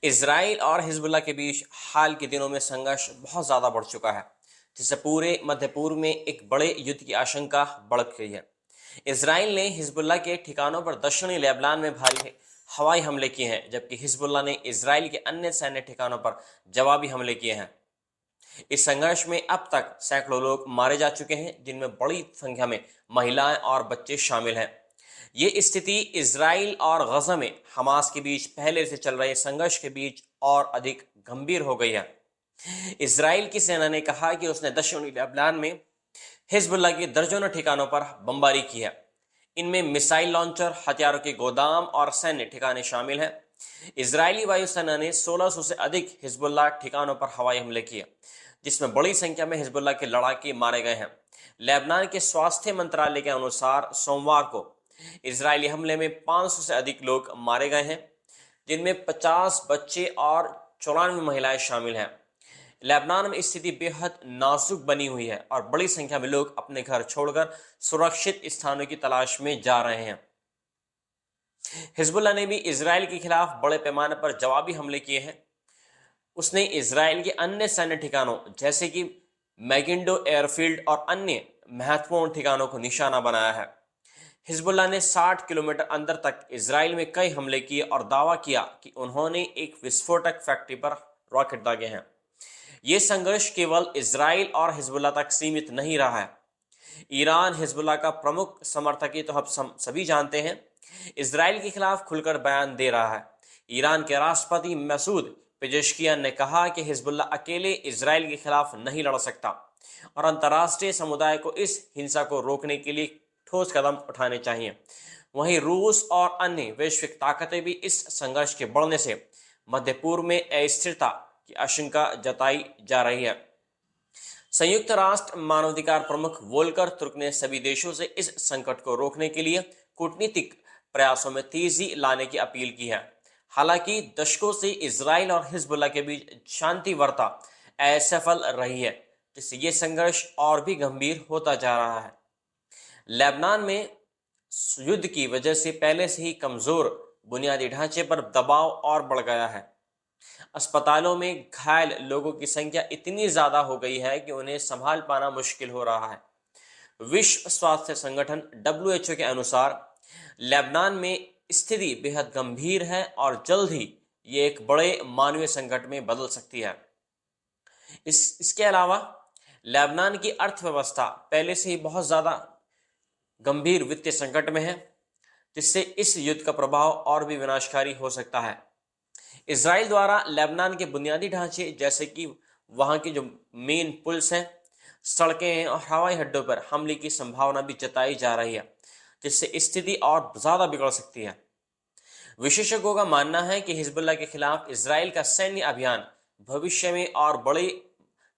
Israel और Hezbollah के बीच हाल के दिनों में संघर्ष बहुत ज़्यादा बढ़ चुका है, जिससे पूरे मध्य पूर्व में एक बड़े युद्ध की आशंका बढ़ गई है। इसराइल ने हिजबुल्लाह के ठिकानों पर दक्षिणी लेबनान में भारी हवाई हमले किए हैं, जबकि हिजबुल्लाह ने इसराइल के अन्य सैन्य ठिकानों पर जवाबी हमले किए हैं। इस संघर्ष में अब तक सैकड़ों लोग मारे जा चुके हैं, जिनमें बड़ी संख्या में महिलाएं और बच्चे शामिल हैं। ये स्थिति इजराइल और गजा में हमास के बीच पहले से चल रहे संघर्ष के बीच और अधिक गंभीर हो गई है। इजराइल की सेना ने कहा कि उसने दक्षिणी लेबनान में हिजबुल्लाह के दर्जनों ठिकानों पर बमबारी की है। इनमें मिसाइल लॉन्चर, हथियारों के गोदाम और सैन्य ठिकाने शामिल हैं। इजरायली वायुसेना ने 1600 से अधिक हिजबुल्लाह ठिकानों पर हवाई हमले किए, जिसमें बड़ी संख्या में हिजबुल्लाह के लड़ाके मारे गए हैं। लेबनान के स्वास्थ्य मंत्रालय के अनुसार सोमवार को इजरायली हमले में 500 से अधिक लोग मारे गए हैं, जिनमें 50 बच्चे और 94 महिलाएं शामिल हैं। लेबनान में स्थिति बेहद नाजुक बनी हुई है और बड़ी संख्या में लोग अपने घर छोड़कर सुरक्षित स्थानों की तलाश में जा रहे हैं। हिजबुल्लाह ने भी इजराइल के खिलाफ बड़े पैमाने पर जवाबी हमले किए हैं। उसने इजराइल के अन्य सैन्य ठिकानों जैसे कि मैगिंडो एयरफील्ड और अन्य महत्वपूर्ण ठिकानों को निशाना बनाया है। हिजबुल्लाह ने 60 किलोमीटर अंदर तक इजराइल में कई हमले किए और दावा किया कि उन्होंने एक विस्फोटक फैक्ट्री पर रॉकेट दागे हैं। ये संघर्ष केवल इजराइल और हिजबुल्लाह तक सीमित नहीं रहा है। ईरान हिजबुल्लाह का प्रमुख समर्थक, ये तो हम सभी जानते हैं, इजराइल के खिलाफ खुलकर बयान दे रहा है। ईरान के राष्ट्रपति मसूद पेजेश्कियान ने कहा कि हिजबुल्लाह अकेले इजराइल के खिलाफ नहीं लड़ सकता और अंतर्राष्ट्रीय समुदाय को इस हिंसा को रोकने के लिए ठोस कदम उठाने चाहिए। वहीं रूस और अन्य वैश्विक ताकतें भी इस संघर्ष के बढ़ने से मध्य पूर्व में अस्थिरता की आशंका जताई जा रही है। संयुक्त राष्ट्र मानवाधिकार प्रमुख वोल्कर तुर्क ने सभी देशों से इस संकट को रोकने के लिए कूटनीतिक प्रयासों में तेजी लाने की अपील की है। हालांकि दशकों से इजराइल और हिजबुल्लाह के बीच शांति वार्ता असफल रही है, जिससे ये संघर्ष और भी गंभीर होता जा रहा है। लेबनान में युद्ध की वजह से पहले से ही कमजोर बुनियादी ढांचे पर दबाव और बढ़ गया है। अस्पतालों में घायल लोगों की संख्या इतनी ज्यादा हो गई है कि उन्हें संभाल पाना मुश्किल हो रहा है। विश्व स्वास्थ्य संगठन WHO के अनुसार लेबनान में स्थिति बेहद गंभीर है और जल्द ही ये एक बड़े मानवीय संकट में बदल सकती है। इसके अलावा लेबनान की अर्थव्यवस्था पहले से ही बहुत ज्यादा गंभीर वित्तीय संकट में है, जिससे इस युद्ध का प्रभाव और भी विनाशकारी हो सकता है। इजराइल द्वारा लेबनान के बुनियादी ढांचे जैसे कि वहां की जो मेन पुल्स हैं, सड़कें हैं और हवाई अड्डों पर हमले की संभावना भी जताई जा रही है, जिससे स्थिति और ज्यादा बिगड़ सकती है। विशेषज्ञों का मानना है कि हिजबुल्लाह के खिलाफ इजराइल का सैन्य अभियान भविष्य में और बड़े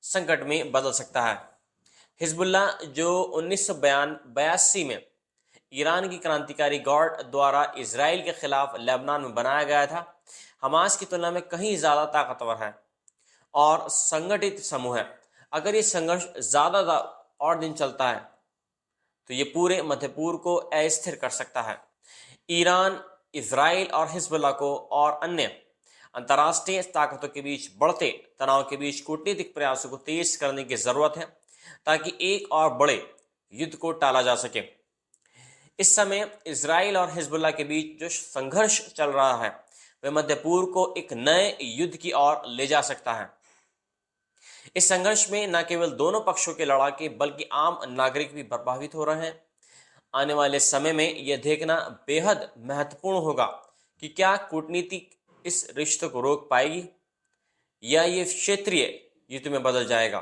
संकट में बदल सकता है। हिजबुल्लाह जो 1982 में ईरान की क्रांतिकारी गार्ड द्वारा इजराइल के खिलाफ लेबनान में बनाया गया था, हमास की तुलना में कहीं ज्यादा ताकतवर है और संगठित समूह है। अगर ये संघर्ष ज्यादा और दिन चलता है तो ये पूरे मध्य पूर्व को अस्थिर कर सकता है। ईरान, इजराइल और हिजबुल्लाह को और अन्य अंतर्राष्ट्रीय ताकतों के बीच बढ़ते तनाव के बीच कूटनीतिक प्रयासों को तेज करने की जरूरत है, ताकि एक और बड़े युद्ध को टाला जा सके। इस समय इजराइल और हिजबुल्लाह के बीच जो संघर्ष चल रहा है वह मध्य पूर्व को एक नए युद्ध की ओर ले जा सकता है। इस संघर्ष में न केवल दोनों पक्षों के लड़ाके बल्कि आम नागरिक भी प्रभावित हो रहे हैं। आने वाले समय में यह देखना बेहद महत्वपूर्ण होगा कि क्या कूटनीति इस रिश्ते को रोक पाएगी या ये क्षेत्रीय युद्ध में बदल जाएगा।